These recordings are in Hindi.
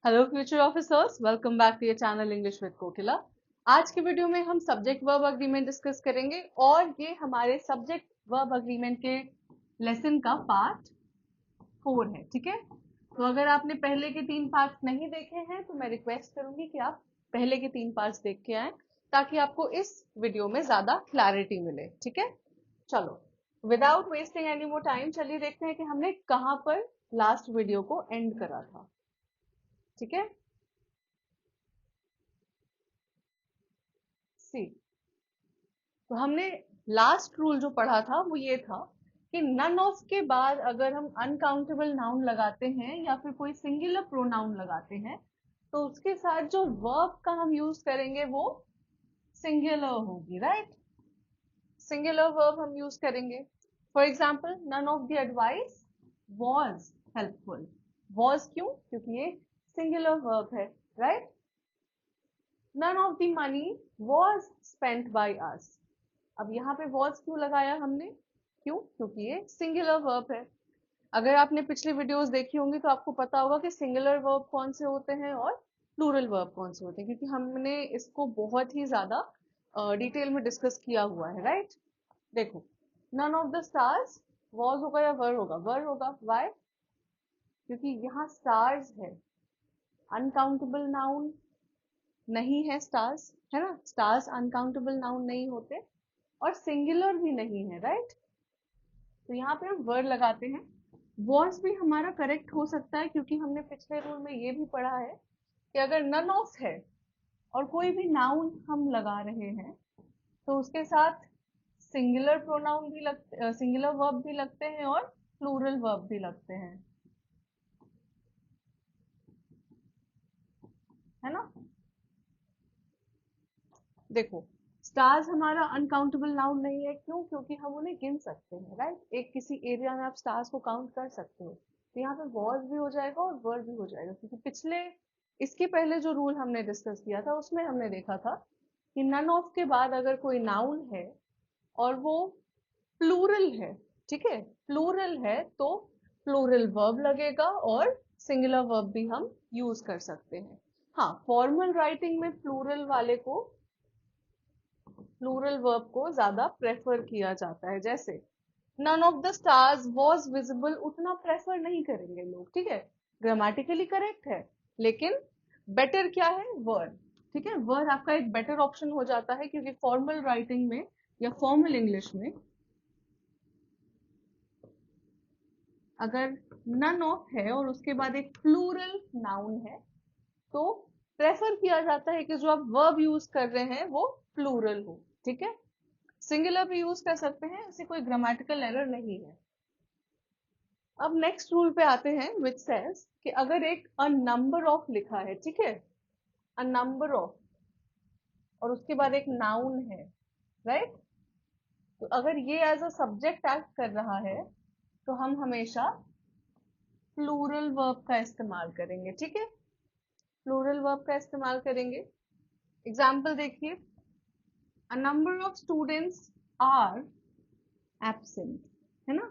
Hello future officers, welcome back to your channel English with Kokila. आज के वीडियो में हम सब्जेक्ट वर्ब अग्रीमेंट डिस्कस करेंगे और ये हमारे सब्जेक्ट वर्ब अग्रीमेंट के लेसन का पार्ट 4 है। ठीक है, तो अगर आपने पहले के 3 पार्ट्स नहीं देखे हैं तो मैं रिक्वेस्ट करूंगी कि आप पहले के 3 पार्ट्स देख के आए ताकि आपको इस वीडियो में ज्यादा क्लैरिटी मिले। ठीक है, चलो without wasting any more time चलिए देखते हैं कि हमने कहाँ पर लास्ट वीडियो को एंड करा था। ठीक है, सी, तो हमने लास्ट रूल जो पढ़ा था वो ये था कि नन ऑफ के बाद अगर हम अनकाउंटेबल नाउन लगाते हैं या फिर कोई सिंगुलर प्रोनाउन लगाते हैं तो उसके साथ जो वर्ब का हम यूज करेंगे वो सिंगुलर होगी। राइट, सिंगुलर वर्ब हम यूज करेंगे। For example, none of the advice was helpful. Was क्यों? क्योंकि ये सिंगुलर वर्ब है। Right, none of the money was spent by us. अब यहाँ पे वॉज क्यों लगाया हमने? क्यों? क्योंकि ये सिंगुलर वर्ब है। अगर आपने पिछले वीडियोस देखी होंगी तो आपको पता होगा कि सिंगुलर वर्ब कौन से होते हैं और प्लूरल वर्ब कौन से होते हैं, क्योंकि हमने इसको बहुत ही ज्यादा डिटेल में डिस्कस किया हुआ है। राइट, देखो, none of the stars was होगा या वर होगा? वर होगा। वाई? क्योंकि यहाँ स्टार्स है, अनकाउंटेबल नाउन नहीं है स्टार्स, है ना। स्टार्स अनकाउंटेबल नाउन नहीं होते और सिंगुलर भी नहीं है। राइट, तो यहाँ पे हम वर्ड लगाते हैं। वॉज भी हमारा करेक्ट हो सकता है क्योंकि हमने पिछले रूल में ये भी पढ़ा है कि अगर नन ऑफ है और कोई भी नाउन हम लगा रहे हैं तो उसके साथ सिंगुलर प्रोनाउन भी लगते, सिंगुलर वर्ब भी लगते हैं और प्लूरल वर्ब भी लगते हैं, है ना। देखो, स्टार्स हमारा अनकाउंटेबल नाउन नहीं है। क्यों? क्योंकि हम उन्हें गिन सकते हैं। राइट, एक किसी एरिया में आप स्टार्स को काउंट कर सकते हो, तो यहाँ पे वॉज भी हो जाएगा और वर्ड भी हो जाएगा, क्योंकि पिछले, इसके पहले जो रूल हमने डिस्कस किया था उसमें हमने देखा था कि नन ऑफ के बाद अगर कोई नाउन है और वो प्लूरल है, ठीक है, प्लूरल है, तो प्लूरल वर्ब लगेगा और सिंगुलर वर्ब भी हम यूज कर सकते हैं। हाँ, फॉर्मल राइटिंग में प्लूरल वर्ब को ज्यादा प्रेफर किया जाता है। जैसे none of the stars was visible, उतना प्रेफर नहीं करेंगे लोग। ठीक है, ग्रामेटिकली करेक्ट है, लेकिन बेटर क्या है? वर्ड। ठीक है, वर्ड आपका एक बेटर ऑप्शन हो जाता है क्योंकि फॉर्मल राइटिंग में या फॉर्मल इंग्लिश में अगर नन ऑफ है और उसके बाद एक प्लूरल नाउन है तो प्रेफर किया जाता है कि जो आप वर्ब यूज कर रहे हैं वो प्लूरल हो। ठीक है, सिंगुलर भी यूज कर सकते हैं, ऐसे कोई ग्रामेटिकल एरर नहीं है। अब नेक्स्ट रूल पे आते हैं विच सेज कि अगर एक अ नंबर ऑफ लिखा है, ठीक है, अ नंबर ऑफ, और उसके बाद एक नाउन है, राइट, तो अगर ये एज अ सब्जेक्ट एक्ट कर रहा है तो हम हमेशा प्लूरल वर्ब का इस्तेमाल करेंगे। ठीक है, प्लूरल वर्ब का इस्तेमाल करेंगे। एग्जाम्पल देखिए, a number of students are absent, है ना।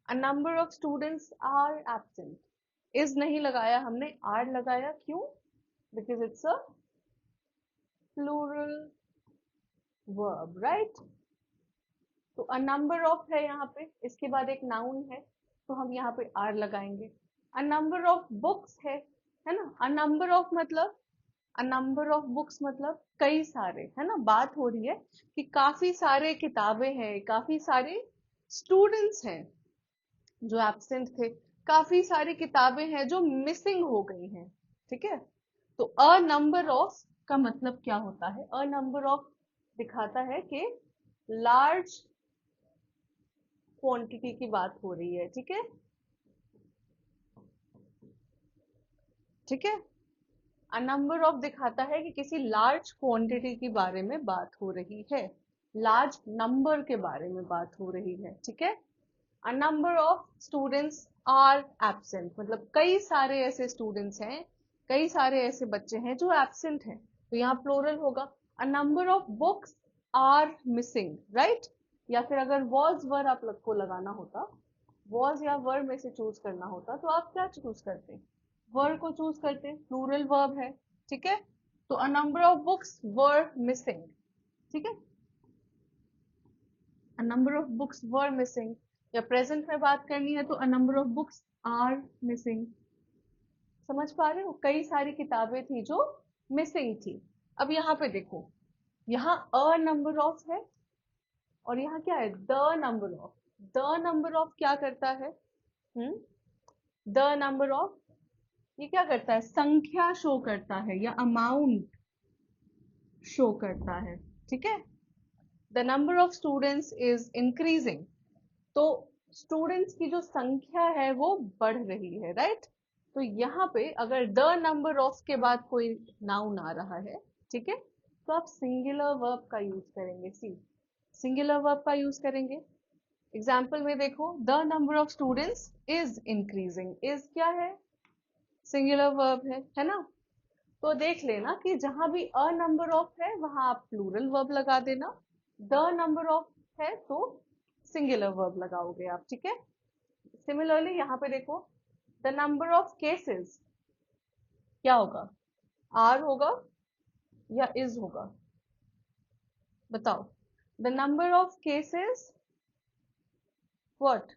A number of students are absent. Is नहीं लगाया हमने, आर लगाया। क्यों? Because it's a plural verb. Right, तो अ नंबर ऑफ है यहाँ पे, इसके बाद एक नाउन है तो हम यहाँ पे आर लगाएंगे। अ नंबर ऑफ बुक्स है ना। अ नंबर ऑफ मतलब, अ नंबर ऑफ बुक्स मतलब कई सारे, है ना। बात हो रही है कि काफी सारे किताबें हैं, काफी सारे स्टूडेंट्स हैं जो एब्सेंट थे, काफी सारी किताबें हैं जो मिसिंग हो गई हैं। ठीक है, तो अ नंबर ऑफ का मतलब क्या होता है? अ नंबर ऑफ दिखाता है कि लार्ज क्वांटिटी की बात हो रही है। ठीक है, ठीक है, अ नंबर ऑफ दिखाता है कि किसी लार्ज क्वांटिटी के बारे में बात हो रही है, लार्ज नंबर के बारे में बात हो रही है। ठीक है, a number of students are absent मतलब कई सारे ऐसे स्टूडेंट्स हैं, कई सारे ऐसे बच्चे हैं जो एब्सेंट हैं, तो यहाँ प्लोरल होगा। A number of books are missing. Right, या फिर अगर वॉज वर आप लोग को लगाना होता, वॉज या वर में से चूज करना होता तो आप क्या चूज करते? वर्ब को चूज करते, प्लूरल वर्ब है, ठीक है। तो a number of books were missing, ठीक है, a number of books were missing. या प्रेजेंट में बात करनी है तो a number of books are missing. समझ पा रहे हो, कई सारी किताबें थी जो मिसिंग थी। अब यहाँ पे देखो, यहाँ अ नंबर ऑफ है और यहाँ क्या है, the number of. The number of क्या करता है, द नंबर ऑफ ये क्या करता है, संख्या शो करता है या अमाउंट शो करता है, ठीक है। The number of students is increasing, तो स्टूडेंट्स की जो संख्या है वो बढ़ रही है, राइट। तो यहाँ पे अगर द नंबर ऑफ के बाद कोई नाउन आ रहा है, ठीक है, तो आप सिंगुलर वर्ब का यूज करेंगे, सी सिंगुलर वर्ब का यूज करेंगे। एग्जाम्पल में देखो, the number of students is increasing, is क्या है, सिंगुलर वर्ब है ना। तो देख लेना कि जहां भी अ नंबर ऑफ है वहां आप प्लूरल वर्ब लगा देना, द नंबर ऑफ है तो सिंगुलर वर्ब लगाओगे आप, ठीक है। सिमिलरली यहाँ पे देखो, द नंबर ऑफ केसेस क्या होगा, आर होगा या इज होगा, बताओ। The number of cases what,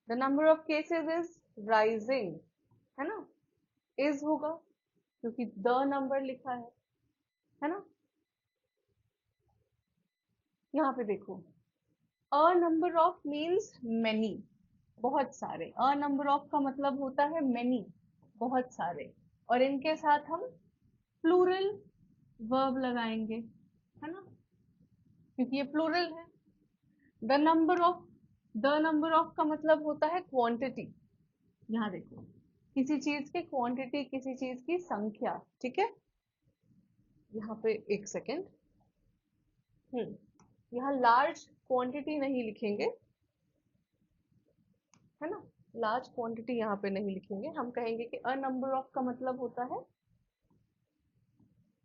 the number of cases is rising, है ना, इज होगा क्योंकि द नंबर लिखा है ना। यहाँ पे देखो, अ नंबर ऑफ मीन्स मेनी, बहुत सारे। अ नंबर ऑफ का मतलब होता है मेनी, बहुत सारे, और इनके साथ हम प्लूरल वर्ब लगाएंगे, है ना, क्योंकि ये प्लूरल है। The number of, the number of का मतलब होता है क्वांटिटी। यहाँ देखो, किसी चीज की क्वांटिटी, किसी चीज की संख्या, ठीक है। यहाँ पे एक सेकेंड, यहाँ लार्ज क्वांटिटी नहीं लिखेंगे, है ना, लार्ज क्वांटिटी यहाँ पे नहीं लिखेंगे, हम कहेंगे कि अ नंबर ऑफ का मतलब होता है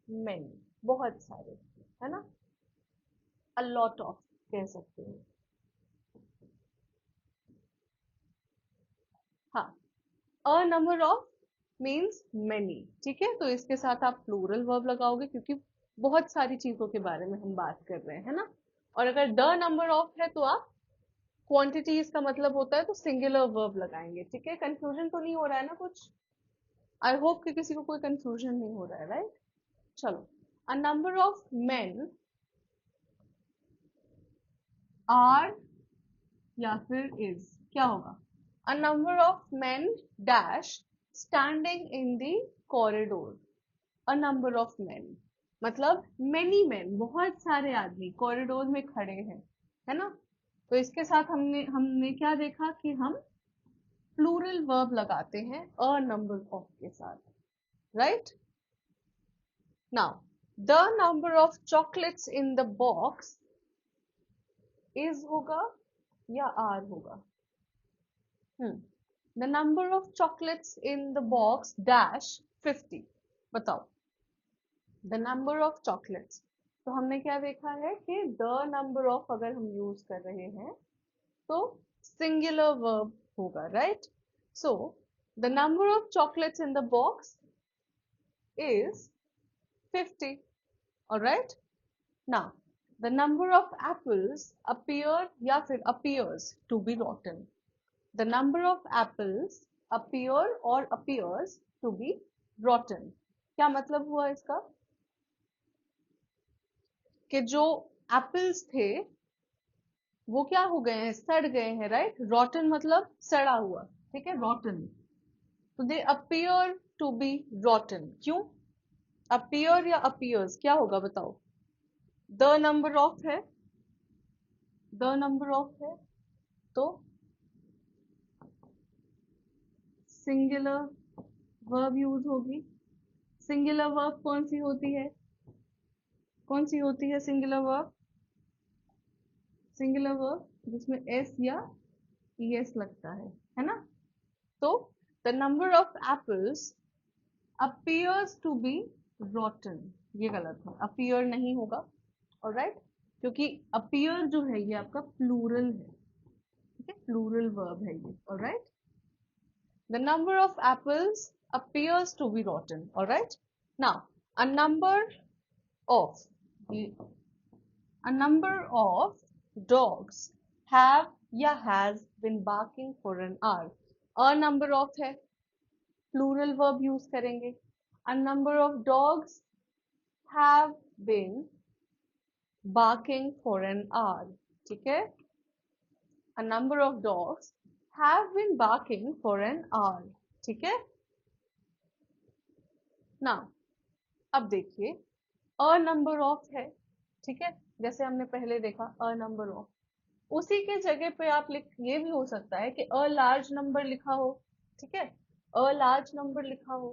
मेनी, बहुत सारे, है ना, अ लॉट ऑफ कह सकते हैं। हाँ, अ नंबर ऑफ मीन्स मेनी, ठीक है, तो इसके साथ आप प्लूरल वर्ब लगाओगे क्योंकि बहुत सारी चीजों के बारे में हम बात कर रहे हैं, है ना। और अगर द नंबर ऑफ है तो आप क्वांटिटीज का मतलब होता है तो सिंगुलर वर्ब लगाएंगे, ठीक है। कंफ्यूजन तो नहीं हो रहा है ना कुछ, आई होप कि किसी को कोई कंफ्यूजन नहीं हो रहा है, राइट। चलो, a number of men are या फिर इज, क्या होगा, a number of men dash standing in the corridor. A number of men मतलब मेनी मेन, बहुत सारे आदमी कॉरिडोर में खड़े हैं, है ना। तो इसके साथ हमने हमने क्या देखा कि हम प्लूरल वर्ब लगाते हैं अ नंबर ऑफ के साथ, right. Now, the number of chocolates in the box is होगा या आर होगा, the number of chocolates in the box dash 50, बताओ। द नंबर ऑफ चॉकलेट्स, तो हमने क्या देखा है कि द नंबर ऑफ अगर हम यूज कर रहे हैं तो सिंगुलर वर्ब होगा, right. So the number of chocolates in the box is 50, alright. Now, the number of apples appear या फिर appears to be rotten, the number of apples appear और अपीयर्स टू बी रॉटन, क्या मतलब हुआ इसका, कि जो एप्पल्स थे वो क्या हो गए हैं, सड़ गए हैं, राइट। रॉटन मतलब सड़ा हुआ, ठीक है, रॉटन। तो they appear to be rotten, क्यों, अपीयर या अपीयर्स क्या होगा बताओ, द नंबर ऑफ है, द नंबर ऑफ है तो सिंगुलर वर्ब यूज होगी। सिंगुलर वर्ब कौन सी होती है, कौन सी होती है सिंगुलर वर्ब, सिंगुलर वर्ब जिसमें एस या ईएस लगता है ना। तो the number of apples appears to be rotten, ये गलत है, appear नहीं होगा, ऑलराइट, क्योंकि appear जो है ये आपका प्लूरल है, ठीक है, प्लूरल वर्ब है ये, alright. The number of apples appears to be rotten. All right. Now, a number of dogs have या has been barking for an hour. A number of है, plural verb use करेंगे. A number of dogs have been barking for an hour. ठीक है. A number of dogs have been barking for an hour. ठीक है. Now, अब देखिए, a number of है, ठीक है, जैसे हमने पहले देखा a number of, उसी के जगह पे आप ये भी हो सकता है कि a large number लिखा हो, ठीक है, a large number लिखा हो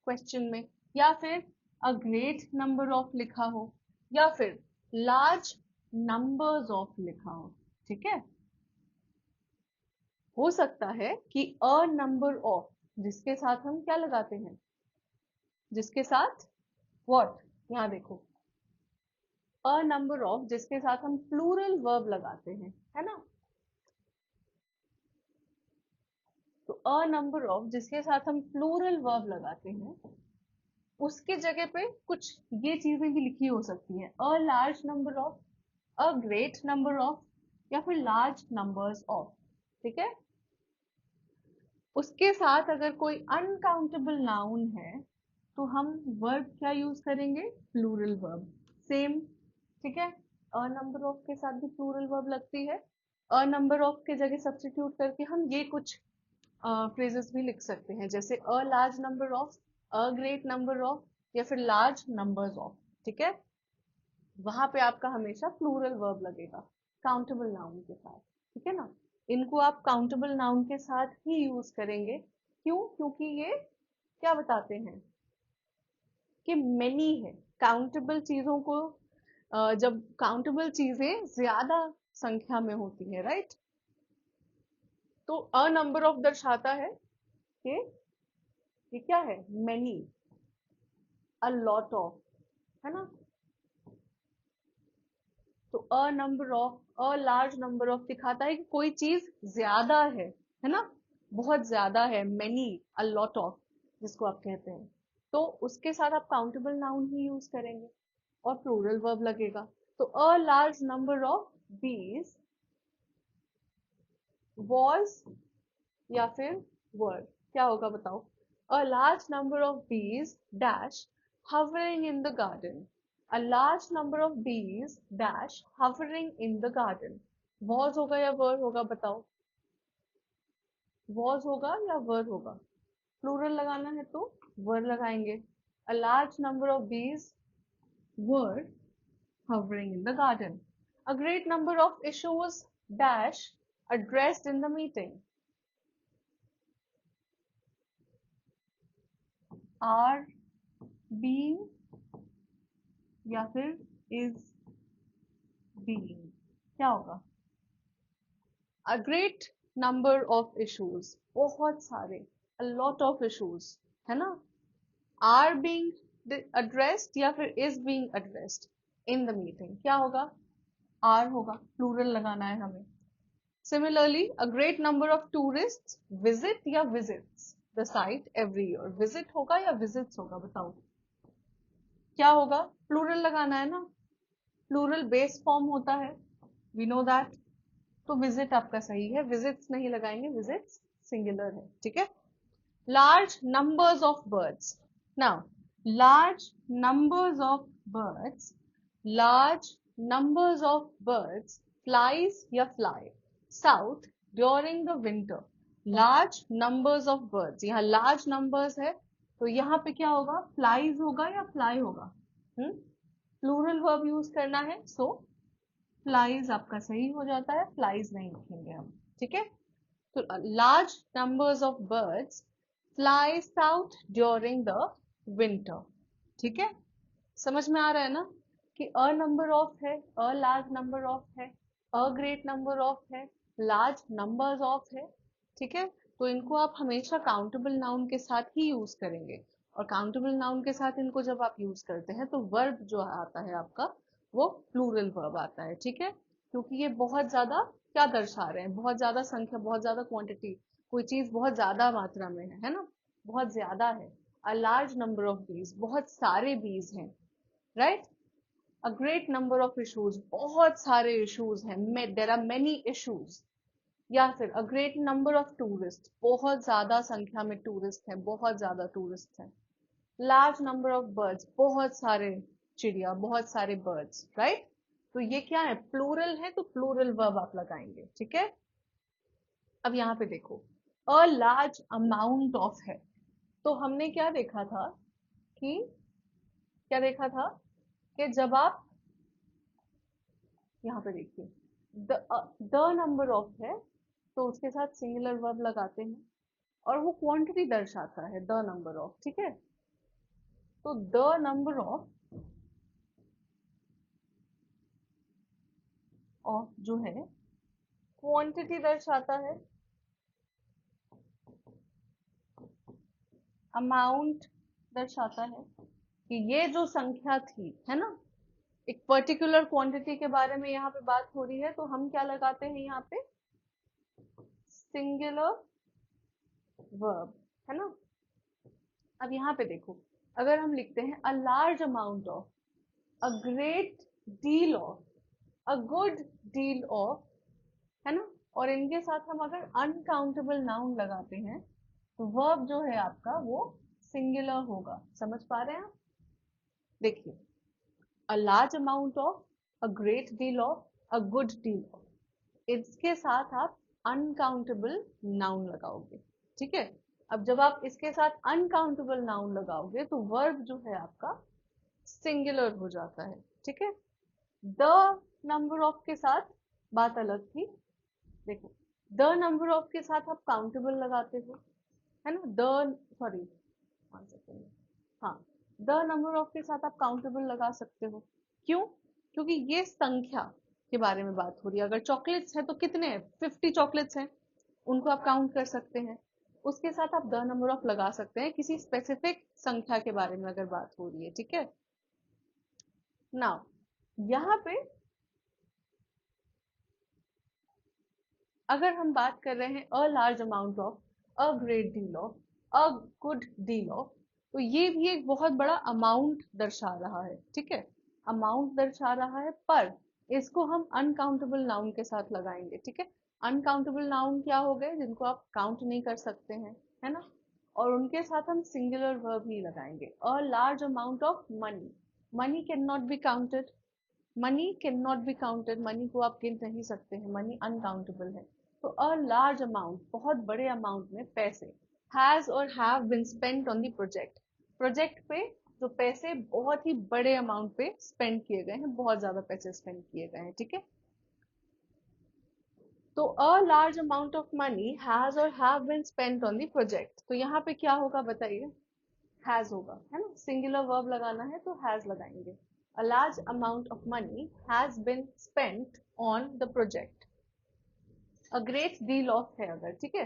क्वेश्चन में, या फिर a great number of लिखा हो, या फिर large numbers of लिखा हो. ठीक है, हो सकता है कि a number of जिसके साथ हम क्या लगाते हैं, जिसके साथ what, यहां देखो, a number of जिसके साथ हम प्लूरल वर्ब लगाते हैं, है ना. तो a number of जिसके साथ हम प्लूरल वर्ब लगाते हैं, उसके जगह पे कुछ ये चीजें भी लिखी हो सकती हैं. a large number of, a great number of, या फिर large numbers of. ठीक है. उसके साथ अगर कोई अनकाउंटेबल नाउन है तो हम वर्ब क्या यूज करेंगे, प्लूरल वर्ब. सेम, ठीक है. अ नंबर ऑफ के साथ भी प्लूरल वर्ब लगती है. अ नंबर ऑफ के जगह सब्स्टिट्यूट करके हम ये कुछ फ्रेजेस भी लिख सकते हैं, जैसे a large number of, a great number of, या फिर लार्ज नंबर्स ऑफ. ठीक है, वहां पे आपका हमेशा प्लूरल वर्ब लगेगा काउंटेबल नाउन के साथ. ठीक है ना. इनको आप काउंटेबल नाउन के साथ ही यूज करेंगे. क्यों? क्योंकि ये क्या बताते हैं कि मेनी है. काउंटेबल चीजों को जब काउंटेबल चीजें ज्यादा संख्या में होती है, राइट, तो अ नंबर ऑफ दर्शाता है कि ये क्या है, मेनी, अ लॉट ऑफ, है ना. तो a number of, a large number of दिखाता है कि कोई चीज ज्यादा है ना, बहुत ज्यादा है. मेनी, अ लॉट ऑफ जिसको आप कहते हैं, तो उसके साथ आप काउंटेबल नाउन ही यूज करेंगे और प्लूरल वर्ब लगेगा. तो अ लार्ज नंबर ऑफ बीज वॉज, या फिर वर्ड, क्या होगा बताओ. अ लार्ज नंबर ऑफ बीज dash hovering in the garden. A large number of bees dash hovering in the garden. was होगा या were होगा बताओ. was होगा या were होगा. प्लूरल लगाना है तो were लगाएंगे. A large number of bees were hovering in the garden. A great number of issues dash addressed in the meeting. Are being या फिर is being, क्या होगा. A great number of issues, बहुत सारे, a lot of issues, है ना. Are being addressed या फिर is being addressed in the meeting, क्या होगा, are होगा. प्लूरल लगाना है हमें. Similarly, a great number of tourists visit या visits the site every year. Visit होगा या visits होगा बताओ. क्या होगा, प्लूरल लगाना है ना. प्लूरल बेस फॉर्म होता है, वी नो दैट. तो विजिट आपका सही है, विजिट्स नहीं लगाएंगे, विजिट्स सिंगुलर है. ठीक है. Large numbers of birds. Now large numbers of birds, large numbers of birds flies या fly south during the winter. Large numbers of birds, यहाँ लार्ज नंबर्स है तो यहाँ पे क्या होगा, फ्लाइज होगा या फ्लाई होगा. प्लूरल वर्ब यूज करना है, सो फ्लाइज आपका सही हो जाता है, फ्लाइज नहीं लिखेंगे हम. ठीक है. तो large numbers of birds fly south during the winter. ठीक है, समझ में आ रहा है ना कि अ नंबर ऑफ है, अ लार्ज नंबर ऑफ है, अ ग्रेट नंबर ऑफ है, लार्ज नंबर्स ऑफ है. ठीक है, तो इनको आप हमेशा काउंटेबल नाउन के साथ ही यूज करेंगे. और काउंटेबल नाउन के साथ इनको जब आप यूज करते हैं तो वर्ब जो आता है आपका वो प्लूरल वर्ब आता है. ठीक है, क्योंकि ये बहुत ज्यादा क्या दर्शा रहे हैं, बहुत ज्यादा संख्या, बहुत ज्यादा क्वांटिटी, कोई चीज बहुत ज्यादा मात्रा में है ना. बहुत ज्यादा है। अ लार्ज नंबर ऑफ बीज, बहुत सारे बीज हैं, right. A great number of issues, बहुत सारे इशूज हैं, देर आर मेनी इशूज। या फिर a great number of tourist, बहुत ज्यादा संख्या में टूरिस्ट हैं, बहुत ज्यादा टूरिस्ट हैं। लार्ज नंबर ऑफ बर्ड्स, बहुत सारे चिड़िया, बहुत सारे बर्ड्स, राइट। तो ये क्या है, प्लूरल है, तो प्लूरल वर्ब आप लगाएंगे, ठीक है। अब यहाँ पे देखो, अ लार्ज अमाउंट ऑफ है, तो हमने क्या देखा था कि, क्या देखा था कि जब आप यहाँ पे देखिए, द नंबर ऑफ है तो उसके साथ सिंगुलर वर्ब लगाते हैं, और वो क्वांटिटी दर्शाता है, द नंबर ऑफ, ठीक है। तो द नंबर ऑफ जो है क्वांटिटी दर्शाता है, अमाउंट दर्शाता है कि ये जो संख्या थी, है ना, एक पर्टिकुलर क्वांटिटी के बारे में यहाँ पे बात हो रही है, तो हम क्या लगाते हैं यहाँ पे, सिंगुलर वर्ब, है ना। अब यहाँ पे देखो, अगर हम लिखते हैं अ large amount of, a great deal of, a good deal of, है ना, और इनके साथ हम अगर अनकाउंटेबल नाउन लगाते हैं, तो वर्ब जो है आपका वो सिंगुलर होगा। समझ पा रहे हैं आप? देखिए, अ large amount of, a great deal of, a good deal of, इसके साथ आप अनकाउंटेबल नाउन लगाओगे, ठीक है। अब जब आप इसके साथ अनकाउंटेबल नाउन लगाओगे तो वर्ब जो है आपका सिंगुलर हो जाता है, ठीक है। द नंबर ऑफ के साथ बात अलग थी। देखो, द नंबर ऑफ के साथ आप काउंटेबल लगाते हो, है ना, द, सॉरी, वन सेकेंड, हाँ, द नंबर ऑफ के साथ आप काउंटेबल लगा सकते हो। क्यों? क्योंकि ये संख्या के बारे में बात हो रही है। अगर चॉकलेट्स है तो कितने हैं, 50 चॉकलेट्स हैं, उनको आप काउंट कर सकते हैं। उसके साथ आप द नंबर ऑफ लगा सकते हैं किसी स्पेसिफिक संख्या के बारे में अगर बात हो रही है, ठीक है। नाउ यहाँ पे अगर हम बात कर रहे हैं अ large amount of, a great deal of, a good deal of, तो ये भी एक बहुत बड़ा अमाउंट दर्शा रहा है, ठीक है। अमाउंट दर्शा रहा है, पर इसको हम अनकाउंटेबल नाउन के साथ लगाएंगे, ठीक है। अनकाउंटेबल नाउन क्या हो गए, जिनको आप काउंट नहीं कर सकते हैं, है ना, और उनके साथ हम सिंगुलर वर्ब ही लगाएंगे। अ large amount of money, money can not be counted, money can not be counted, money को आप गिन नहीं सकते हैं, मनी अनकाउंटेबल है। तो अ लार्ज अमाउंट, बहुत बड़े अमाउंट में पैसे, हैज और have been spent on the project, project पे जो पैसे बहुत ही बड़े अमाउंट पे स्पेंड किए गए हैं, बहुत ज्यादा पैसे स्पेंड किए गए हैं, ठीक है। तो a large amount of money has और have been spent on the project, तो यहाँ पे क्या होगा बताइए, हैज होगा, है ना, सिंगुलर वर्ब लगाना है तो हैज लगाएंगे। A large amount of money has been spent on the project. A great deal of है अगर, ठीक है,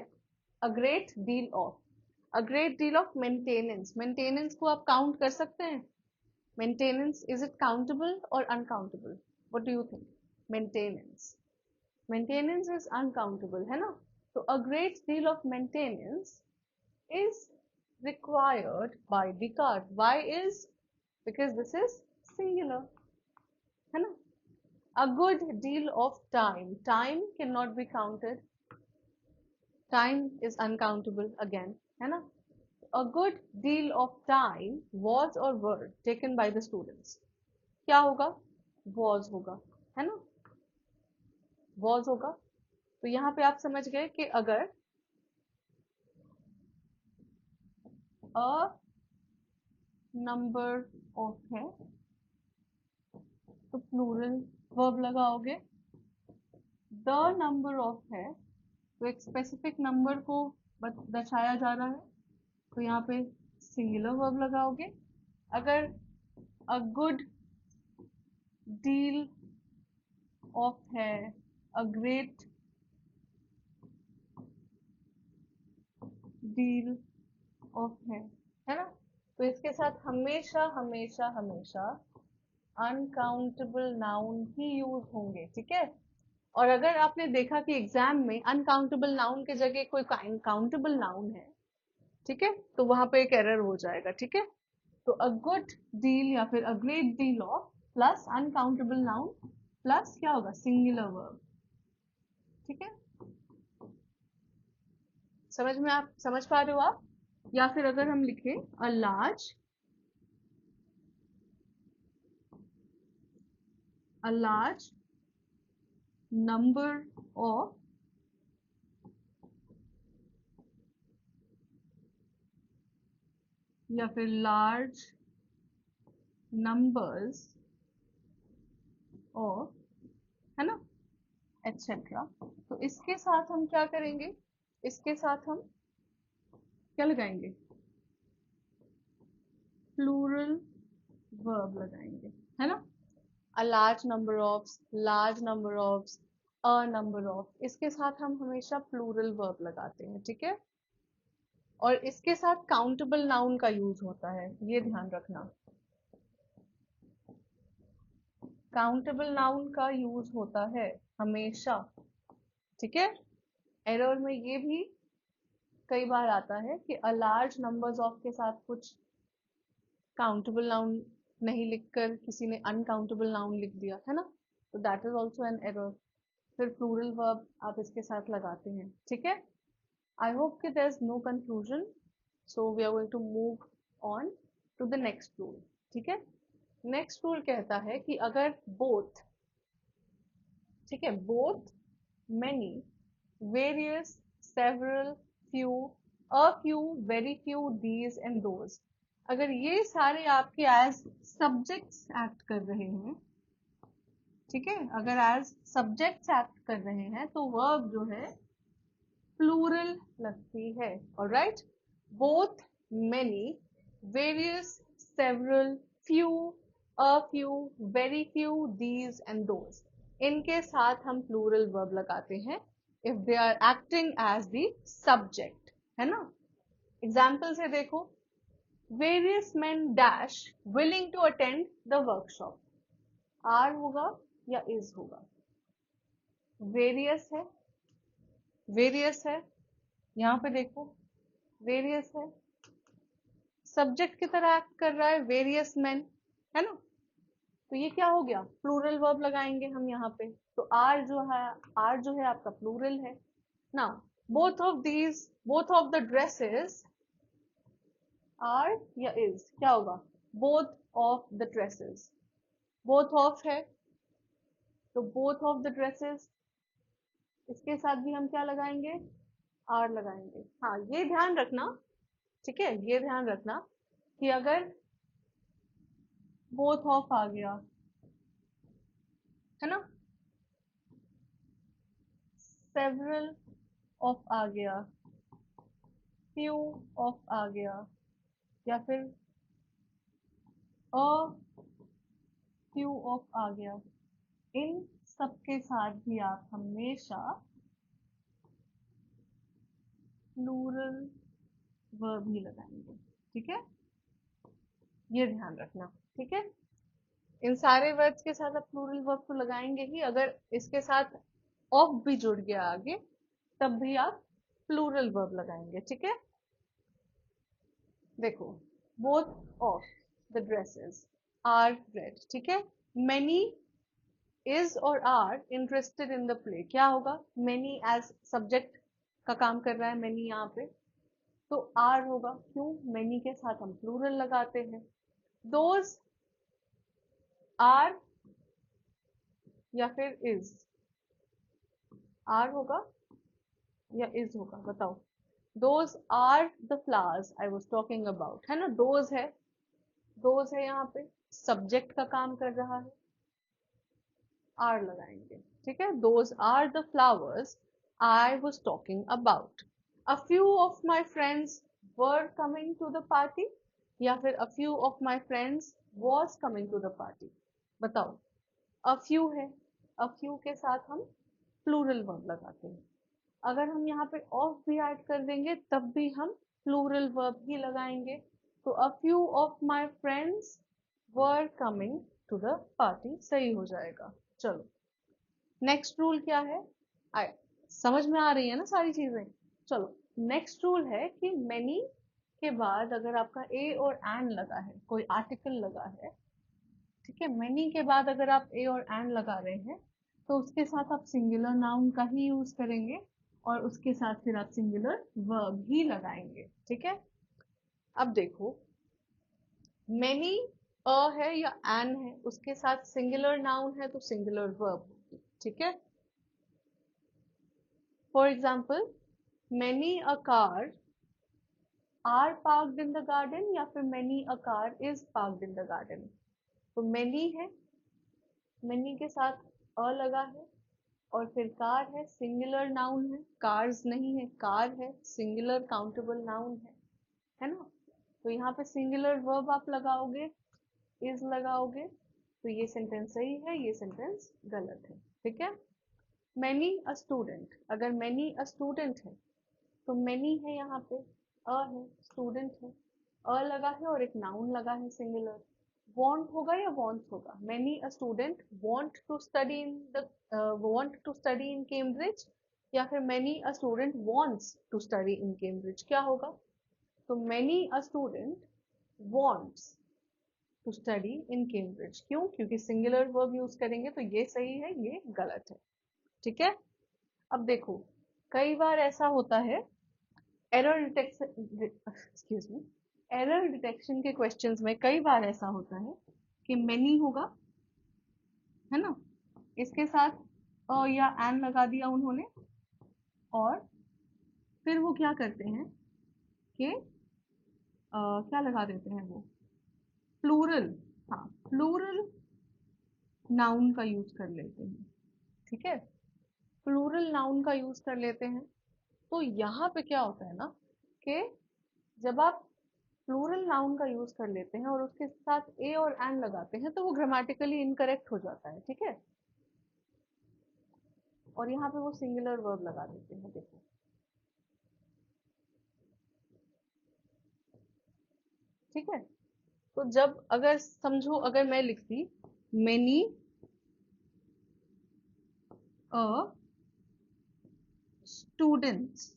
a great deal of, a great deal of maintenance, maintenance को आप count कर सकते हैं, maintenance, is it countable or uncountable? What do you think? Maintenance, maintenance is uncountable, है ना। तो a great deal of maintenance is required by the car. Why is? Because this is singular, है ना। A good deal of time, time cannot be counted, time is uncountable again, है ना। A good deal of time was or were taken by the students, क्या होगा, was होगा, है ना, was होगा। तो यहाँ पे आप समझ गए कि अगर a number of है तो प्लूरल वर्ब लगाओगे, the number of है तो एक स्पेसिफिक नंबर को दर्शाया जा रहा है, तो यहाँ पे सिंगुलर वर्ब लगाओगे। अगर अ गुड डील ऑफ है, अ ग्रेट डील ऑफ है ना, तो इसके साथ हमेशा हमेशा हमेशा अनकाउंटेबल नाउन ही यूज होंगे, ठीक है। और अगर आपने देखा कि एग्जाम में अनकाउंटेबल नाउन की जगह कोई काउंटेबल नाउन है, ठीक है, तो वहां पे एक एरर हो जाएगा। ठीक है, तो अ गुड डील या फिर a great deal of plus uncountable noun plus क्या होगा, सिंगुलर वर्ब। ठीक है, समझ में, आप समझ पा रहे हो आप? या फिर अगर हम लिखें अ लार्ज नंबर ऑफ या फिर लार्ज नंबर्स ऑफ, है ना, एटसेट्रा। तो इसके साथ हम क्या करेंगे, इसके साथ हम क्या लगाएंगे, प्लूरल वर्ब लगाएंगे, है ना। A large number of, large number of, a number of, इसके साथ हम हमेशा प्लूरल वर्ब लगाते हैं। ठीक है, और इसके साथ काउंटेबल नाउन का यूज होता है, ये ध्यान रखना। काउंटेबल नाउन का यूज होता है हमेशा। ठीक है, एरर में ये भी कई बार आता है कि अ लार्ज नंबर्स ऑफ के साथ कुछ काउंटेबल नाउन नहीं लिखकर किसी ने अनकाउंटेबल नाउन लिख दिया, है ना, तो that is also an error. फिर प्लूरल वर्ब आप इसके साथ लगाते हैं। ठीक है, आई होप कि there is no confusion, so we are going to move on to the next rule. ठीक है, नेक्स्ट रूल कहता है कि अगर बोथ, ठीक है, both, many, various, several, few, a few, very few, these and those, अगर ये सारे आपके एज सब्जेक्ट्स एक्ट कर रहे हैं, ठीक है, अगर एज सब्जेक्ट्स एक्ट कर रहे हैं तो वर्ब जो है प्लूरल लगती है। Alright, both, many, various, several, few, a few, very few, these and those, इनके साथ हम प्लूरल वर्ब लगाते हैं if they are acting as the subject, है ना। एग्जाम्पल से देखो, various men dash willing to attend the workshop, are होगा या इज होगा, वेरियस है, वेरियस है, यहां पे देखो वेरियस है, सब्जेक्ट की तरह एक्ट कर रहा है, वेरियस मैन, है ना, तो ये क्या हो गया, प्लूरल वर्ब लगाएंगे हम यहाँ पे। तो आर जो है, आर जो है आपका प्लूरल है ना। Both of these, both of the dresses are या इज, क्या होगा, both of the dresses, both of है तो बोथ ऑफ द ड्रेसेस, इसके साथ भी हम क्या लगाएंगे, आर लगाएंगे। हाँ, ये ध्यान रखना, ठीक है, ये ध्यान रखना कि अगर बोथ ऑफ आ गया, है ना, सेवरल ऑफ आ गया, फ्यू ऑफ आ गया, या फिर अ फ्यू ऑफ आ गया, इन सबके साथ भी आप हमेशा प्लूरल वर्ब ही लगाएंगे। ठीक है, ये ध्यान रखना। ठीक है, इन सारे वर्ड्स के साथ आप प्लूरल वर्ब तो लगाएंगे ही, अगर इसके साथ ऑफ भी जुड़ गया आगे तब भी आप प्लूरल वर्ब लगाएंगे। ठीक है, देखो, both of the dresses are red, ठीक है, मेनी, इज और are interested in the play, क्या होगा, मेनी एज सब्जेक्ट का काम कर रहा है मेनी यहाँ पे, तो आर होगा, क्यों, मेनी के साथ हम प्लूरल लगाते हैं। दोज आर या फिर इज, आर होगा या इज होगा, बताओ। Those are the flowers I was talking about, है ना, दोज है यहाँ पे, सब्जेक्ट का काम कर रहा है, आर लगाएंगे। ठीक है, those are the flowers I was talking about. A few of my friends were coming to the party, या फिर a few of my friends was coming to the party, बताओ। अ फ्यू है, अ फ्यू के साथ हम प्लूरल वर्ब लगाते हैं। अगर हम यहाँ पे ऑफ भी ऐड कर देंगे तब भी हम प्लूरल वर्ब ही लगाएंगे। तो a few of my friends were coming to the party सही हो जाएगा। चलो, नेक्स्ट रूल क्या है, समझ में आ रही है ना सारी चीजें। चलो, नेक्स्ट रूल है कि मेनी के बाद अगर आपका ए और एन लगा है, कोई आर्टिकल लगा है, ठीक है, मेनी के बाद अगर आप ए और एन लगा रहे हैं तो उसके साथ आप सिंगुलर नाउन का ही यूज करेंगे और उसके साथ फिर आप सिंगुलर वर्ब ही लगाएंगे, ठीक है। अब देखो, मेनी अ है या एन है, उसके साथ सिंगुलर नाउन है तो सिंगुलर वर्ब होगी, ठीक है। For example, many a car are parked in the garden या फिर many a car is parked in the garden. तो मेनी है, मेनी के साथ अ लगा है और फिर कार है, सिंगुलर नाउन है, कार्स नहीं है, कार है, सिंगुलर काउंटेबल नाउन है ना। तो यहाँ पे सिंगुलर वर्ब आप लगाओगे, इज लगाओगे, तो ये सेंटेंस सही है, ये सेंटेंस गलत है, ठीक है। मैनी अ स्टूडेंट, अगर मैनी अ स्टूडेंट है तो मैनी है, यहाँ पे अ है, स्टूडेंट है, अ लगा है और एक नाउन लगा है सिंगुलर। वांट होगा या वांट्स होगा? Many a student want to study in the want to study in Cambridge या फिर many a student wants to study in Cambridge, क्या होगा? तो many a student wants to study in Cambridge, क्यों? क्योंकि सिंगुलर वर्ब यूज करेंगे, तो ये सही है, ये गलत है, ठीक है। अब देखो, कई बार ऐसा होता है error detection, excuse me, error detection के क्वेश्चंस में कई बार ऐसा होता है कि मेनी होगा, है ना, इसके साथ अ या एन लगा दिया उन्होंने और फिर वो क्या करते हैं कि क्या लगा देते हैं वो, प्लूरल, हाँ, प्लूरल नाउन का यूज कर लेते हैं, ठीक है, प्लूरल नाउन का यूज कर लेते हैं। तो यहाँ पे क्या होता है ना कि जब आप प्लूरल नाउन का यूज कर लेते हैं और उसके साथ ए और एन लगाते हैं तो वो ग्रामेटिकली इनकरेक्ट हो जाता है, ठीक है। और यहाँ पे वो सिंगुलर वर्ब लगा देते हैं, देखो, ठीक है। तो जब अगर समझो, अगर मैं लिखती many a students,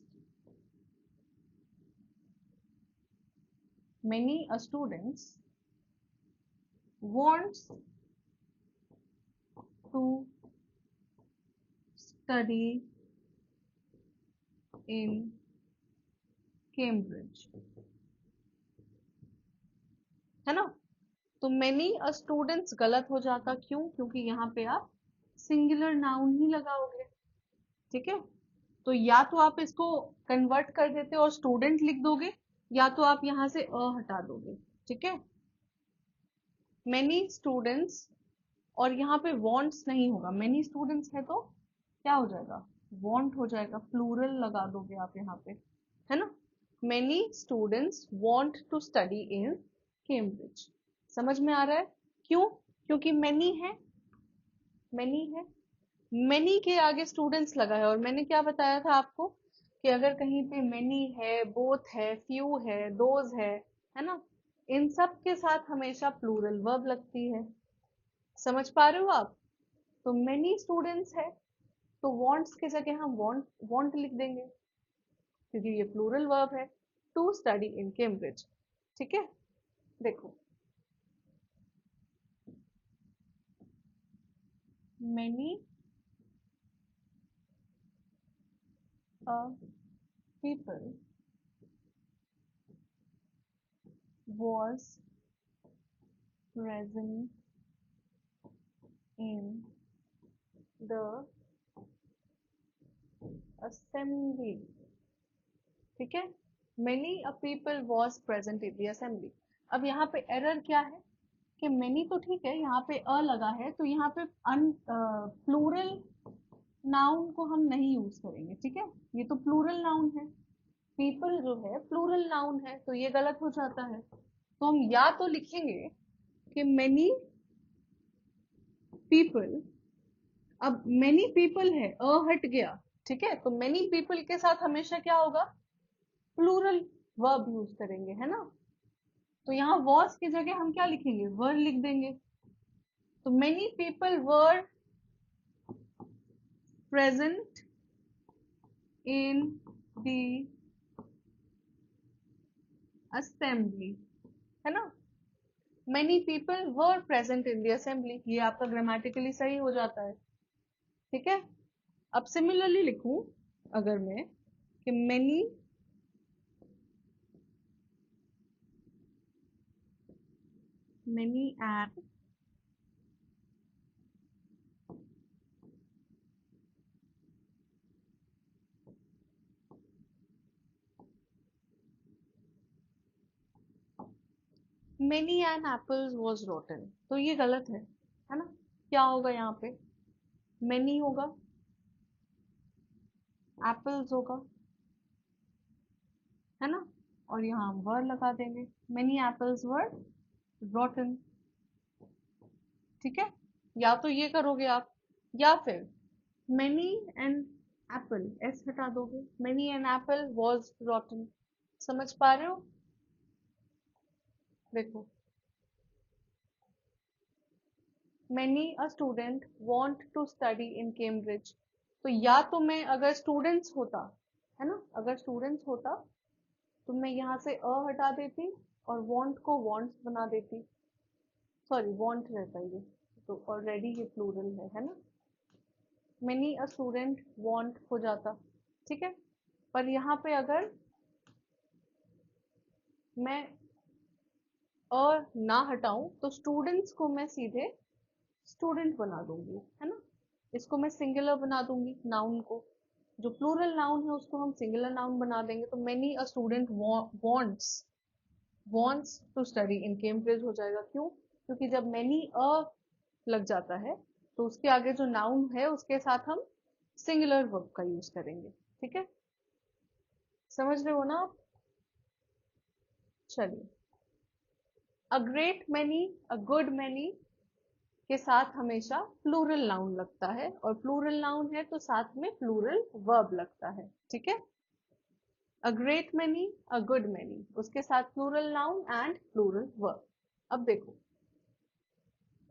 many a students wants to study in Cambridge, है ना। तो मेनी अ स्टूडेंट्स गलत हो जाता, क्यों? क्योंकि यहाँ पे आप सिंगुलर नाउन ही लगाओगे, ठीक है। तो या तो आप इसको कन्वर्ट कर देते और स्टूडेंट लिख दोगे या तो आप यहाँ से अ हटा दोगे, ठीक है। मेनी स्टूडेंट्स, और यहाँ पे वॉन्ट्स नहीं होगा, मेनी स्टूडेंट्स है तो क्या हो जाएगा, वॉन्ट हो जाएगा, प्लूरल लगा दोगे आप यहाँ पे, है ना। Many students want to study in Cambridge, समझ में आ रहा है? क्यों? क्योंकि मेनी है, मेनी है, मेनी के आगे स्टूडेंट्स लगा है और मैंने क्या बताया था आपको कि अगर कहीं पे मेनी है, बोथ है, फ्यू है, दोज है ना, इन सब के साथ हमेशा प्लूरल वर्ब लगती है, समझ पा रहे हो आप? तो मेनी स्टूडेंट्स है तो वांट्स की जगह हम वांट लिख देंगे क्योंकि ये प्लूरल वर्ब है, टू स्टडी इन कैम्ब्रिज, ठीक है। देखो, many people was present in the assembly, ठीक है। Many a people was present in the assembly. अब यहाँ पे एरर क्या है कि मेनी तो ठीक है, यहाँ पे अ लगा है तो यहाँ पे प्लूरल नाउन को हम नहीं यूज करेंगे, ठीक है, ये तो प्लूरल नाउन है, पीपल जो है प्लूरल नाउन है, तो ये गलत हो जाता है। तो हम या तो लिखेंगे कि मेनी पीपल, अब मेनी पीपल है, अ हट गया, ठीक है, तो मेनी पीपल के साथ हमेशा क्या होगा, प्लूरल वर्ब यूज करेंगे, है ना। तो यहाँ वॉज की जगह हम क्या लिखेंगे, वर लिख देंगे। तो many people were present in the assembly, है ना। many people were present in the assembly, ये आपका ग्रामेटिकली सही हो जाता है, ठीक है। अब सिमिलरली लिखूं अगर मैं कि many and many an apples was rotten, तो ये गलत है ना। क्या होगा यहाँ पे, many होगा, apples होगा, है ना, और यहाँ हम were लगा देंगे, many apples were rotten, ठीक है। या तो ये करोगे आप, या फिर many an apple, s हटा दोगे, many an apple was rotten, समझ पा रहे हो। देखो, many a student want to study in Cambridge, तो या तो मैं अगर स्टूडेंट्स होता, है ना, अगर स्टूडेंट्स होता तो मैं यहाँ से अ हटा देती और want को wants बना देती, सॉरी want रहता ये, तो ऑलरेडी ये प्लूरल है ना। many a student want हो जाता, ठीक है। पर यहाँ पे अगर मैं अ ना हटाऊं तो स्टूडेंट्स को मैं सीधे स्टूडेंट बना दूंगी, है ना। इसको मैं सिंगुलर बना दूंगी, नाउन को, जो प्लूरल नाउन है उसको हम सिंगुलर नाउन बना देंगे, तो many a student wants to study in Cambridge हो जाएगा। क्यों, क्योंकि जब मेनी अ लग जाता है तो उसके आगे जो नाउन है उसके साथ हम सिंगुलर वर्ब का यूज करेंगे, ठीक है। समझ रहे हो ना आप। चलिए, अ great many, a good many के साथ हमेशा प्लूरल नाउन लगता है, और प्लूरल नाउन है तो साथ में प्लूरल वर्ब लगता है, ठीक है। A great many, a good many, उसके साथ plural noun and plural verb. अब देखो,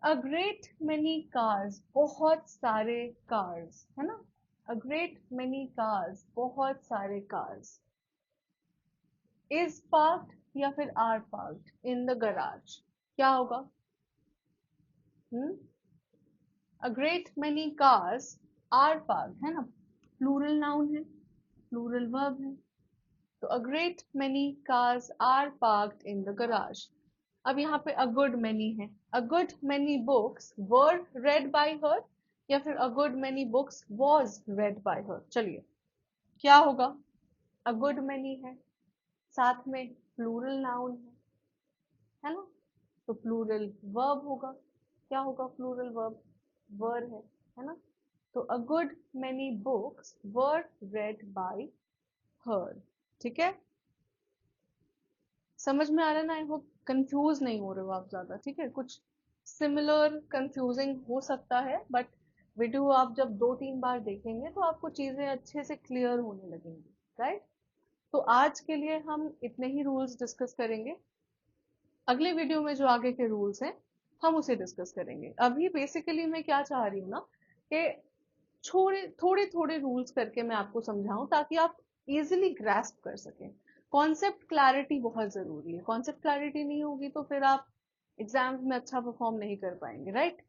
अ ग्रेट मैनी कार्स, बहुत सारे कार्स, है ना। अ ग्रेट मैनी कार्स, बहुत सारे कार्स, इज पार्क्ड या फिर are parked in the garage, क्या होगा। Hmm, a great many cars are parked, है ना, प्लूरल नाउन है, प्लूरल वर्ब है, तो a great many cars are parked in the garage. अब यहाँ पे अ गुड मेनी है, a good many books were read by her, या फिर a good many books was read by her. चलिए, क्या होगा, अ गुड मेनी है, साथ में प्लूरल नाउन है ना, तो प्लूरल वर्ब होगा, क्या होगा प्लूरल वर्ब, वर है ना। तो अ good many books were read by हर, ठीक है। समझ में आ रहा है ना, आई होप कंफ्यूज नहीं हो रहे हो आप ज्यादा, ठीक है। कुछ सिमिलर कंफ्यूजिंग हो सकता है, बट वीडियो आप जब 2-3 बार देखेंगे तो आपको चीजें अच्छे से क्लियर होने लगेंगी, राइट। तो आज के लिए हम इतने ही रूल्स डिस्कस करेंगे, अगले वीडियो में जो आगे के रूल्स हैं हम उसे डिस्कस करेंगे। अभी बेसिकली मैं क्या चाह रही हूँ ना, कि छोड़े थोड़े थोड़े रूल्स करके मैं आपको समझाऊं ताकि आप इजीली ग्रास्प कर सकें। कॉन्सेप्ट क्लैरिटी बहुत जरूरी है, कॉन्सेप्ट क्लैरिटी नहीं होगी तो फिर आप एग्जाम्स में अच्छा परफॉर्म नहीं कर पाएंगे, राइट।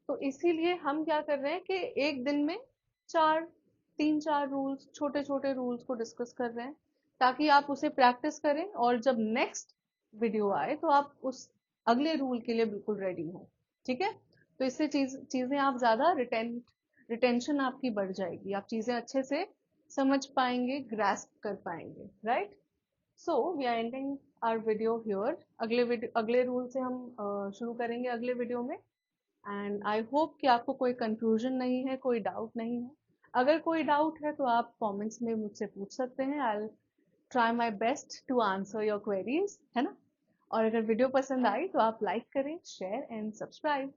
तो इसीलिए हम क्या कर रहे हैं कि एक दिन में चार 3-4 रूल्स, छोटे छोटे रूल्स को डिस्कस कर रहे हैं, ताकि आप उसे प्रैक्टिस करें और जब नेक्स्ट वीडियो आए तो आप उस अगले रूल के लिए बिल्कुल रेडी हो, ठीक है। तो इससे चीजें आप ज्यादा रिटेंशन आपकी बढ़ जाएगी, आप चीजें अच्छे से समझ पाएंगे, ग्रास्प कर पाएंगे, right. So we are ending our video here. अगले रूल से हम शुरू करेंगे अगले वीडियो में, एंड आई होप कि आपको कोई कंफ्यूजन नहीं है, कोई डाउट नहीं है। अगर कोई डाउट है तो आप कमेंट्स में मुझसे पूछ सकते हैं, I will try my best to answer your queries, है ना। और अगर वीडियो पसंद आई तो आप लाइक करें, शेयर एंड सब्सक्राइब।